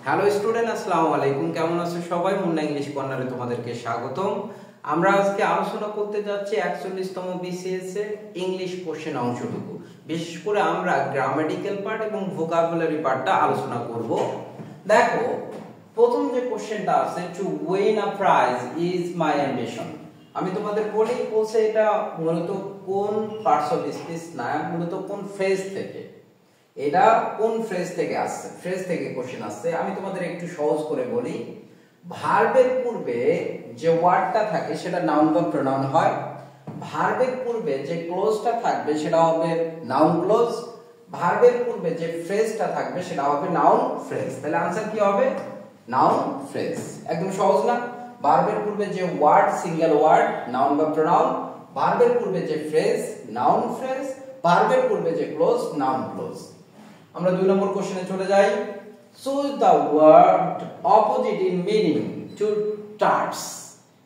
Hello student, আসসালামু আলাইকুম। কেমন আছো সবাই? মুন্না ইংলিশ কর্নারে তোমাদেরকে স্বাগতম। আমরা আজকে আলোচনা করতে যাচ্ছি 41তম বিসিএস এর ইংলিশ কোশ্চেন অংশটুকু। বিশেষ করে আমরা গ্রামাটিক্যাল পার্ট এবং ভোকাবুলারি পার্টটা আলোচনা করব। দেখো, প্রথম যে কোশ্চেনটা আছে, to win a prize is my ambition. আমি তোমাদের বলছে এটা মূলত কোন পার্টস অফ স্পিচ না, মূলত কোন ফ্রেজ থেকে, এটা কোন ফ্রেজ থেকে আসছে, ফ্রেজ থেকে কোশ্চেন আসছে। আমি তোমাদের একটু সহজ করে বলি। ভার্বের পূর্বে যে ওয়ার্ডটা থাকে সেটা নাউন বা প্রোনাউন হয়। ভার্বের পূর্বে যে ক্লোজটা থাকবে সেটা হবে নাউন ক্লোজ। ভার্বের পূর্বে যে ফ্রেজটা থাকবে সেটা হবে নাউন ফ্রেজ। তাহলে आंसर কি হবে? Noun phrase. একদম সহজ না? ভার্বের পূর্বে যে ওয়ার্ড, সিঙ্গেল ওয়ার্ড, নাউন বা প্রোনাউন। ভার্বের পূর্বে যে ফ্রেজ, নাউন ফ্রেজ। ভার্বের পূর্বে যে ক্লোজ, নাউন ক্লোজ। আমরা 2 নম্বর কোশ্চেনে চলে যাই। Choose the word opposite in meaning to terse.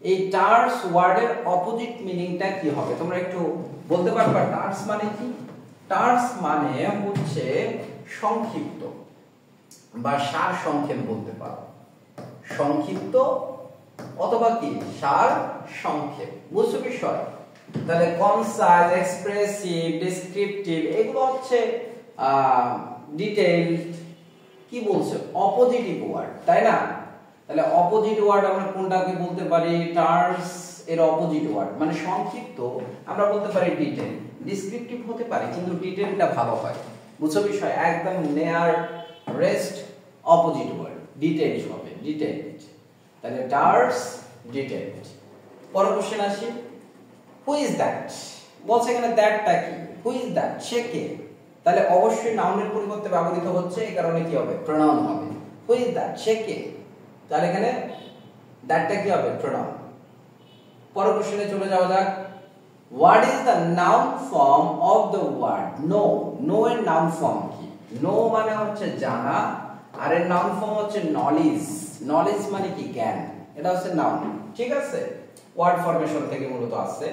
এই টার্স ওয়ার্ডের অপোজিট মিনিংটা কি হবে তোমরা একটু বলতে পারবে? টার্স মানে কি? টার্স মানে হচ্ছে সংক্ষিপ্ত বা সার সংক্ষেপ বলতে পারো। সংক্ষিপ্ত অথবা কি সার সংক্ষেপ, বুঝছো বিষয়? তাহলে কনসাইজ, এক্সপ্রেসিভ, ডেসক্রিপটিভ এগুলো হচ্ছে ডিটেইলড, কি বলছো, অপোজিটিভ ওয়ার্ড, তাই না? তাহলে অপোজিট ওয়ার্ড আমরা কোনটাকে বলতে পারি? টার্স এর অপোজিট ওয়ার্ড মানে সংক্ষিপ্ত আমরা বলতে পারি ডিটেইল। ডেসক্রিপটিভ হতে পারে কিন্তু ডিটেইলটা ভালো হয়, বুঝছো বিষয়? একদম নেয়ার রেস্ট অপোজিট ওয়ার্ড ডিটেইলড হবে, ডিটেইলড। তাহলে টার্স, ডিটেইলড। পরের কোশ্চেন আসি। Who is that? বলছে এখানে দ্যাটটা কি? হু ইজ দ্যাট, সে কে? তাহলে অবশ্যই নাউনের পরিবর্তে ব্যবহৃত হচ্ছে, এই কারণে কি হবে? প্রোনাউন হবে। হু ইজ দ্যাট, সে কে? তাহলে এখানে দ্যাটটা কি হবে? প্রোনাউন। পরের কোশ্চেনে চলে যাওয়া যাক। What is the noun form of the word no? No এর নাউন ফর্ম কি? নো মানে হচ্ছে জানা, আর এর নাউন ফর্ম হচ্ছে নলেজ। নলেজ মানে কি? জ্ঞান। এটা হচ্ছে নাউন, ঠিক আছে? ওয়ার্ড ফরমেশন থেকে মূলত আসছে।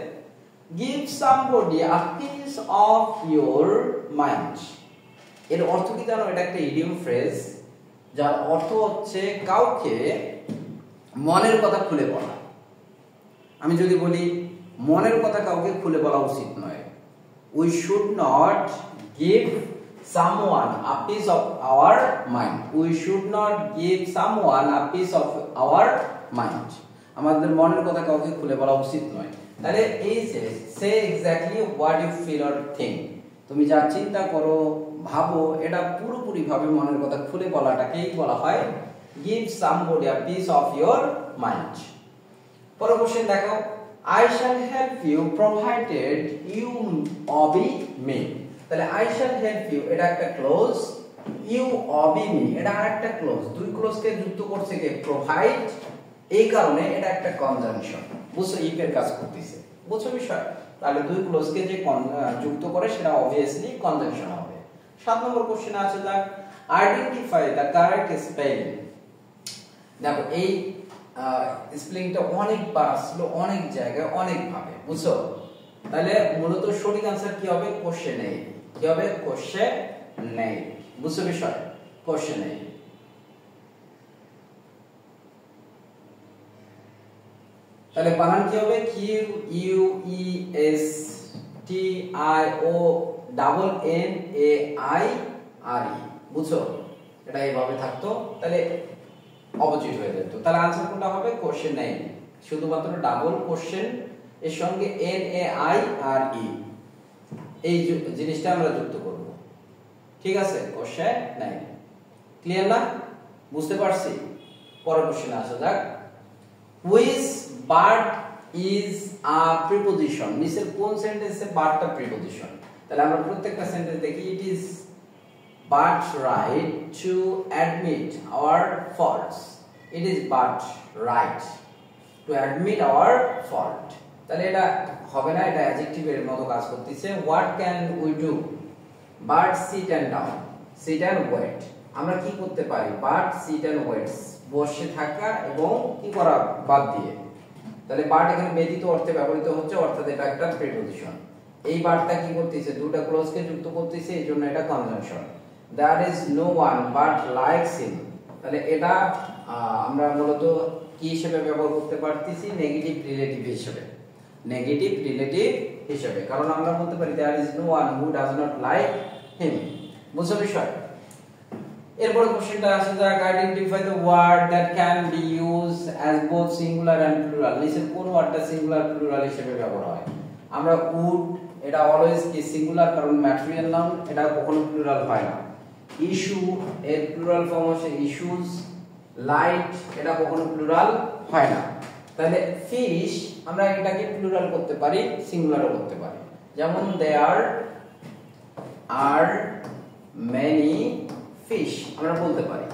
Give somebody a piece of your mind. এর অর্থ কি জানো? এটা একটা ইডিয়ম ফ্রেজ যার অর্থ হচ্ছে কাউকে মনের কথা খুলে বলা। আমি যদি বলি মনের কথা কাউকে খুলে বলা উচিত নয়, we should not give someone a piece of our mind. We should not give someone a piece of our mind. আমাদের মনের কথা কাউকে খুলে বলা উচিত নয়। তাহলে এই যে সে exactly what you feel or think, তুমি যা চিন্তা করো, ভাবো, এটা পুরোপুরি ভাবে মনের কথা খুলে বলাটাকেই বলা হয় give somebody a piece of your mind. পরের কোশ্চেন দেখো। I shall help you provided you obey me. তাহলে আই শ্যাল হেল্প ইউ এটা একটা ক্লোজ, ইউ অবি মি এটা আরেকটা ক্লোজ। দুই ক্লোজকে যুক্ত করছে কে? প্রোভাইড। এই কারণে এটা একটা কনজাংশন, বুঝছো? ইফ এর কাজ করতেছে, বুঝছো বিষয়? তাহলে দুই ক্লোজকে যে যুক্ত করে সেটা অবভিয়াসলি কনজাংশন হবে। 7 নম্বর কোশ্চেন আছে দেখ। Identify the correct spelling. দেখো এই স্পেলিংটা অনেকবার আসলো, অনেক জায়গায় অনেক ভাবে, বুঝছো? তাহলে মূলত সঠিক आंसर কি হবে? কোশ্চেন নেই। কি হবে? কোশ্চেন নেই, বুঝছো বিষয়? কোশ্চেন নেই। তাহলে বানান কি হবে? Q U E S T I O double N A I R E, বুঝছো? এটা এইভাবে থাকতো, তাহলে অপোজিট হয়ে যেত। তাহলে आंसर কোনটা হবে? কোশ্চেন নেই। শুধুমাত্র ডাবল কোশ্চেন এর সঙ্গে এন এ আই আর ই এই জিনিসটা আমরা যুক্ত করব, ঠিক আছে? কোশ্চেন নেই। ক্লিয়ার না? বুঝতে পারছি? পরের কোশ্চেনে আসা যাক। Which bird is a preposition? নিচের কোন সেন্টেন্সে বার্ডটা প্রিপোজিশন? তাহলে আমরা প্রত্যেকটা সেন্টেন্স দেখি। It is but right to admit our faults. It is but right to admit our fault. তাহলে এটা হবে না, এটা অ্যাডজেক্টিভ এর মতো কাজ করতেছে। what can we do? but sit and down, sit and wait। আমরা কি করতে পারি? but sit and wait, বসে থাকা এবং কি করা বাদ দিয়ে। তাহলে but এখানে ব্যতীত অর্থে ব্যবহৃত হচ্ছে, অর্থাৎ এটা একটা প্রিপোজিশন। এই বারটা কি করতেছে? দুটো ক্লোজকে যুক্ত করতেছে, এইজন্য এটা conjunction. There is no one but likes him তাহলে এটা আমরা মূলত কি হিসেবে ব্যবহার করতে পারতেছি নেগেটিভ রিলেটিভ হিসেবে, নেগেটিভ রিলেটিভ হিসেবে, কারণ আমরা বলতে পারি there is no one who does not like him। বুঝছো বিষয়? এরপর কোশ্চেনটা আসে যাক, identify the word that can be used as both singular and plural. Listen, কোন ওয়ার্ডটা সিঙ্গুলার প্লুরাল হিসেবে ব্যবহার হয়? আমরা উড, এটা অলওয়েজ কি সিঙ্গুলার, কারণ ম্যাটেরিয়াল নাউন, এটা কখনো প্লুরাল হয় না। ইস্যু এর প্লুরাল ফর্ম হচ্ছে ইস্যুস। লাইট, এটা কখনো প্লুরাল হয় না। তাহলে ফিশ আমরা এটাকে প্লুরাল করতে পারি, সিঙ্গুলারও করতে পারি। যেমন দেয়ার আর মেনি ফিশ আমরা বলতে পারি।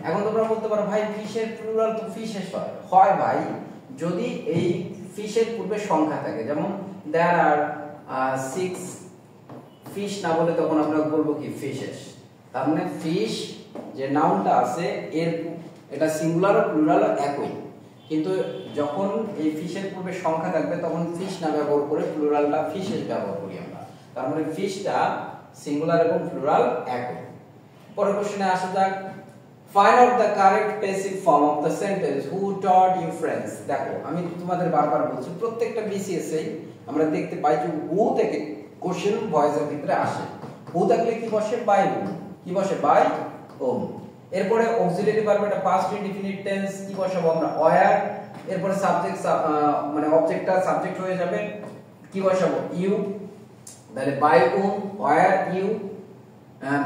এখন তোমরা বলতে পারো ভাই ফিশের প্লুরাল তো ফিশেস হয় ভাই যদি এই ফিশের পূর্বে সংখ্যা থাকে, যেমন দেয়ার আর 6 ফিশ না বলে তখন আমরা বলবো কি ফিশেস। তার মানে ফিশ যে নাউনটা আছে এর এটা সিঙ্গুলার ও প্লুরাল একই, কিন্তু যখন এই ফিশের পূর্বে সংখ্যা থাকবে তখন ফিশ না ব্যবহার করে প্লুরালটা ফিশেস ব্যবহার করি আমরা। তার মানে ফিশটা সিঙ্গুলার এবং প্লুরাল একই। পরের কোশ্চেনে আসা যাক, find out the correct passive form of the sentence who taught you friends. দেখো আমি তোমাদের বারবার বলছি প্রত্যেকটা বিসিএস এ আমরা দেখতে পাই যে হু থেকে কোশ্চেন ভয়েসের ভিতরে আসে। হু থাকলে কি বসে? বাই হুম। কি বসে? বাই হুম। এরপরে অক্সিলারি ভার্ব, এটা পাস্ট ইনডিফিনিট টেন্স, কি বসাবো আমরা? ওয়্যার। এরপরে সাবজেক্ট মানে অবজেক্টটা সাবজেক্ট হয়ে যাবে, কি বসাবো? ইউ। তাহলে বাই হুম, ওয়্যার, ইউ।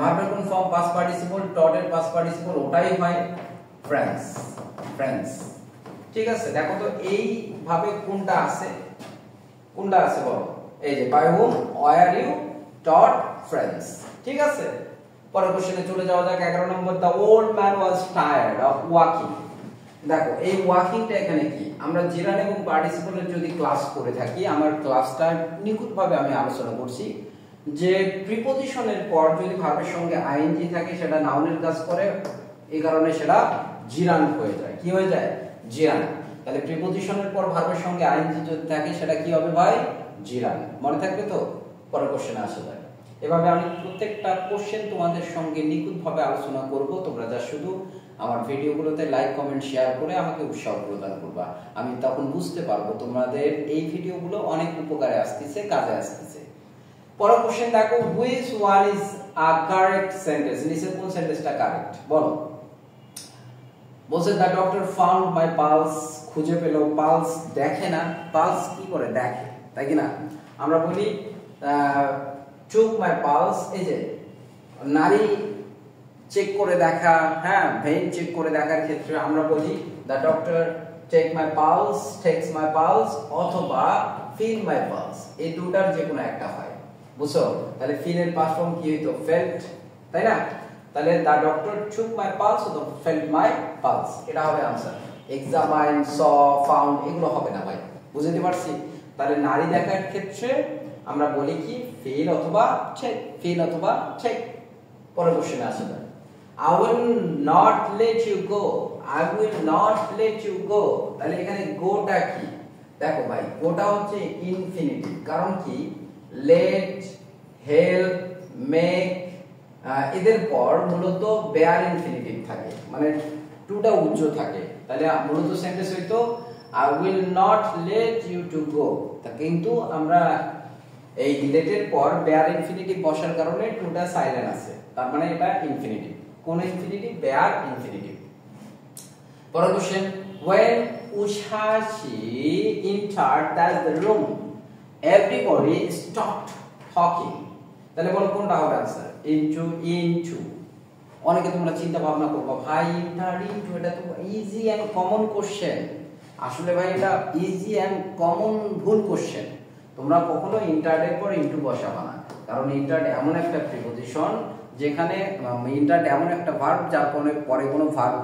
ভার্বের কোন ফর্ম? Past participle. টট এর পাস্ট পার্টিসিপল ওটাই হয় ফ্রেন্ডস, ফ্রেন্ডস। ঠিক আছে, দেখো তো এই ভাবে কোনটা আছে, কোনটা আছে বলো? এই যে by whom, were, you, taught, friends. ঠিক আছে, পরের কোশ্চেনে চলে যাওয়া যাক। 11 number, the old man was tired of walking. দেখো এই ওয়াকিংটা এখানে কি? আমরা জিরান এবং পার্টিসিপলের যদি ক্লাস করে থাকি, আমার ক্লাসটা নিখুঁতভাবে আমি আলোচনা করছি যে প্রিপজিশনের পর যদি ভার্বের সঙ্গে আইএনজি থাকে সেটা নাউনের কাজ করে, এই কারণে সেটা জিরান হয়ে যায়। কি হয়ে যায়? জিরান। তাহলে প্রিপজিশনের পর ভার্বের সঙ্গে আইএনজি যদি থাকে সেটা কি হবে ভাই? জিরান। মনে থাকবে তো? পরের কোশ্চেনে আসা যায়। এভাবে আমি প্রত্যেকটা কোশ্চেন তোমাদের সঙ্গে নিখুঁতভাবে আলোচনা করব। তোমরা যা শুধু আমার ভিডিওগুলোতে লাইক, কমেন্ট, শেয়ার করে আমাকে উৎসাহ প্রদান করবা। আমি তখন বুঝতে পারবো তোমাদের এই ভিডিওগুলো অনেক উপকারে আসতেছে, কাজে আসতেছে। পরের কোশ্চেন দেখো, which one is a correct sentence? নিচের কোন সেন্টেন্সটা কারেক্ট বলো? বলছে the doctor found my pulse, খুঁজে পেল। পালস দেখে না, পালস কি করে? দেখে, তাই কি না? আমরা বলি took my pulse, এই যে নারী চেক করে দেখা, হ্যাঁ ভেইন চেক করে দেখার ক্ষেত্রে আমরা বলি the doctor take my pulse, takes my pulse, অথবা feel my pulse। এই দুটার যে কোনো একটা হয়, বুঝছো? তাহলে feel এর পাস্ট ফর্ম কি হইতো? felt, তাই না? তাহলে the doctor took my pulse অথবা felt my pulse, এটা হবে आंसर। examine, saw, found এগুলো হবে না ভাই, বুঝতে পারছি? তাহলে নারী দেখার ক্ষেত্রে আমরা বলি কি? ফিল অথবা চেক, ফিল অথবা চেক। পরের কোশ্চেনে আসা যায়, I will not let you go, I will not let you go। তাহলে এখানে গোটা কি? দেখো ভাই গোটা হচ্ছে ইনফিনিটিভ, কারণ কি? let, help, make এদের পর মূলত বেয়ার ইনফিনিটিভ থাকে, মানে টুটা উজ্জ থাকে। তাহলে মূলত সেন্টেন্স হইতো I will not let you to go। তা কিন্তু আমরা এই লেটের পর বেয়ার ইনফিনিটিভ বসার কারণে টুটা সাইলেন্ট আছে, তার মানে এটা ইনফিনিটিভ। কোন ইনফিনিটিভ? Bare infinitive. পরের question, when Ushashi entered the room everybody stopped talking। তাহলে বলো কোনটা হবে आंसर? into। অনেকে তোমরা চিন্তা ভাবনা করবে ভাই entered into, এটা তো ইজি এন্ড কমন কোশ্চেন। আসলে ভাই এটা ইজি এন্ড কমন ভুল কোশ্চেন। তোমরা কখনো ইন্টার্ড এর পর ইনটু বসাবা না, কারণ ইন্টার্ড এমন একটা প্রিপজিশন যেখানে ইন্টার্ড এমন একটা ভার্ব যার পরে কোনো ভার্ব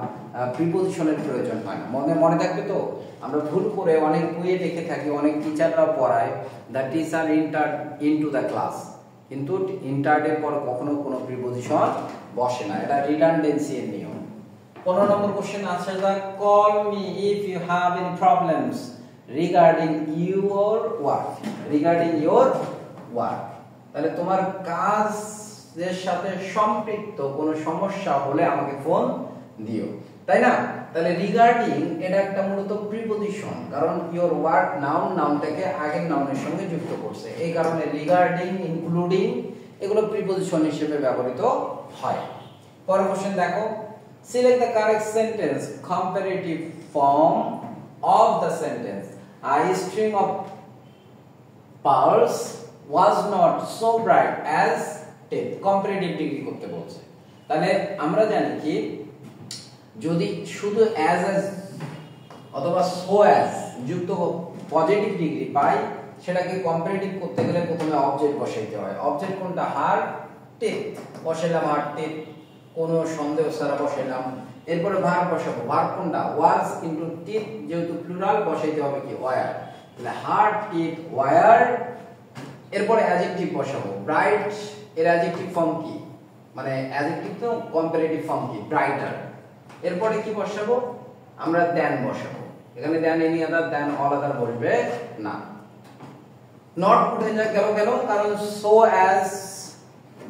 প্রিপজিশনের প্রয়োজন হয় না। মনে থাকবে তো? আমরা ভুল করে অনেক বইয়ে দেখে থাকি, অনেক টিচাররা পড়ায় the teacher entered into the class, কিন্তু ইন্টার্ড এর পর কখনো কোনো প্রিপজিশন বসে না, এটা রিডান্ডেন্সি এর নিয়ম। 15 নম্বর কোশ্চেন আছে, call me if you have any problems regarding your work, regarding your work. তাহলে তোমার কাজের সাথে সম্পৃক্ত কোনো সমস্যা হলে আমাকে ফোন দিও, তাই না? তাহলে রিগার্ডিং এটা একটা মূলত প্রিপজিশন, কারণ ইওর ওয়ার্ড নাউনটাকে আগের নাউনের সঙ্গে যুক্ত করছে, এই কারণে রিগার্ডিং, ইনক্লুডিং এগুলো প্রিপজিশন হিসেবে ব্যবহৃত হয়। পরের কোশ্চেন দেখো, select the correct sentence comparative form of the sentence I string of pearls was not so bright as teeth। Comparative degree করতে বলছে। তাহলে আমরা জানি কি, যদি শুধু অ্যাজ অথবা সো অ্যাজ যুক্ত পজিটিভ ডিগ্রি পাই, সেটাকে কম্পারেটিভ করতে গেলে প্রথমে অবজেক্ট বসাইতে হয়। অবজেক্ট কোনটা? হার, টিথ। বসাইলাম হার, টিথ, কোনো সন্দেহ ছাড়া বসাইলাম। এরপরে ভার্ব বসাবো। ভার্ব কোনটা? ওয়াজ ইনটু টিথ, যেহেতু প্লুরাল বসাইতে হবে কি? ওয়্যার। তাহলে হার, টিথ, ওয়্যার। এরপরে অ্যাডজেক্টিভ বসাবো। ব্রাইট এর অ্যাডজেক্টিভ ফর্ম কি? মানে অ্যাডজেক্টিভ তো কম্পারেটিভ ফর্ম কি? ব্রাইটার। এরপরে কি বসাবো? আমরা দ্যান বসাবো। এখানে than any other, than all other বসবে না। নট উঠে যায় গেল, কারণ সো অ্যাজ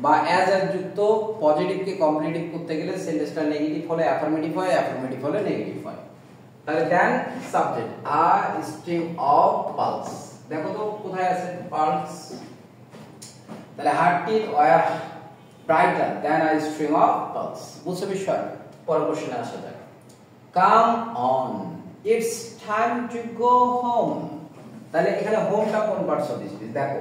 বা অ্যাজ এর যুক্ত পজিটিভকে কম্পারেটিভ করতে গেলে সেন্টেন্সটা নেগেটিভ হলে অ্যাফার্মেটিভ হয়, অ্যাফার্মেটিভ হলে নেগেটিভ হয়। তাহলে than subject a string of pearls. দেখো তো কোথায় আছে পালস? তাহলে her teeth were brighter than a string of pearls. বুঝছো বিষয়? পরের কোশ্চেনে আসা যাক। Come on, it's time to go home. তাহলে এখানে হোমটা কোন পার্টস অফ স্পিচ? দেখো,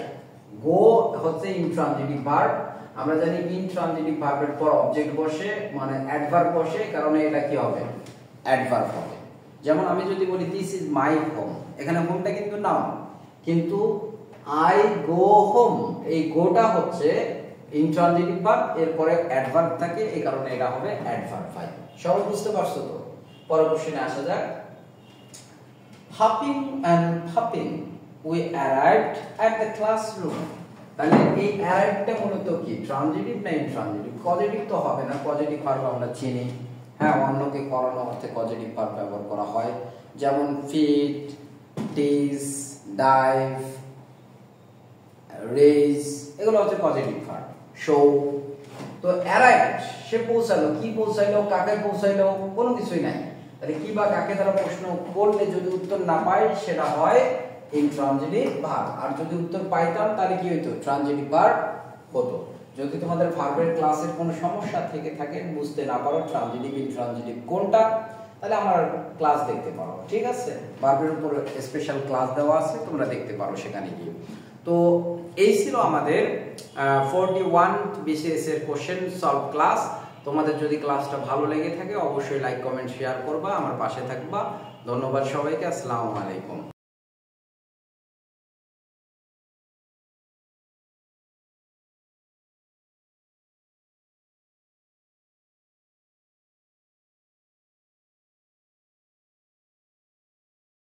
গো হচ্ছে ইনট্রানজিটিভ ভার্ব। আমরা জানি ইনট্রানজিটিভ ভার্বের পর অবজেক্ট বসে, মানে অ্যাডভার্ব বসে, কারণে এটা কি হবে? অ্যাডভার্ব হবে। যেমন আমি যদি বলি দিস ইজ মাই হোম, এখানে হোমটা কিন্তু নাউন, কিন্তু আই গো হোম, এই গোটা হচ্ছে ইনট্রানজিটিভ ভার্ব, এরপরে অ্যাডভার্ব থাকে, এই কারণে এটা হবে অ্যাডভার্ব ভার্ব। সবাই বুঝতে পারছো তো? পরের কোশ্চেনে আসা যাক। Huffing and puffing, we arrived at the classroom। তাহলে এই অ্যারাইভটা মূলত কি? ট্রানজিটিভ না ইনট্রানজিটিভ? পজিটিভ তো হবে না, পজিটিভ ভার্ব আমরা চিনি। হ্যাঁ, অন্যকে করানো অর্থে পজিটিভ ভার্ব ব্যবহার করা হয়, যেমন ফিট, টিজ, ডাইভ, রেজ, এগুলো হচ্ছে পজিটিভ ভার্ব। শো, তো অ্যারাইভড, সে পৌঁছালো। কি পৌঁছাইলো? কাকে পৌঁছাইলো? কোনো কিছুই নাই। তাহলে কি বা কাকে দ্বারা প্রশ্ন করলে যদি উত্তর না পাই, সেটা হয় ইনট্রানজিটিভ ভার্ব। আর যদি উত্তর পাইতাম তাহলে কি হতো? ট্রানজিটিভ ভার্ব হতো। যদি তোমাদের ভার্বের ক্লাসের কোনো সমস্যা থেকে থাকে, বুঝতে না পারো ট্রানজিটিভ ইনট্রানজিটিভ কোনটা, তাহলে আমার ক্লাস দেখতে পারো, ঠিক আছে? ভার্বের উপর স্পেশাল ক্লাস দেওয়া আছে, তোমরা দেখতে পারো সেখানে গিয়ে। তো এই ছিল আমাদের 41 বিসিএস এর কোশ্চেন সলভ ক্লাস। তোমাদের যদি ক্লাসটা ভালো লেগে থাকে, অবশ্যই লাইক, কমেন্ট, শেয়ার করবা, আমার পাশে থাকবা। ধন্যবাদ সবাইকে। আসসালামু আলাইকুম।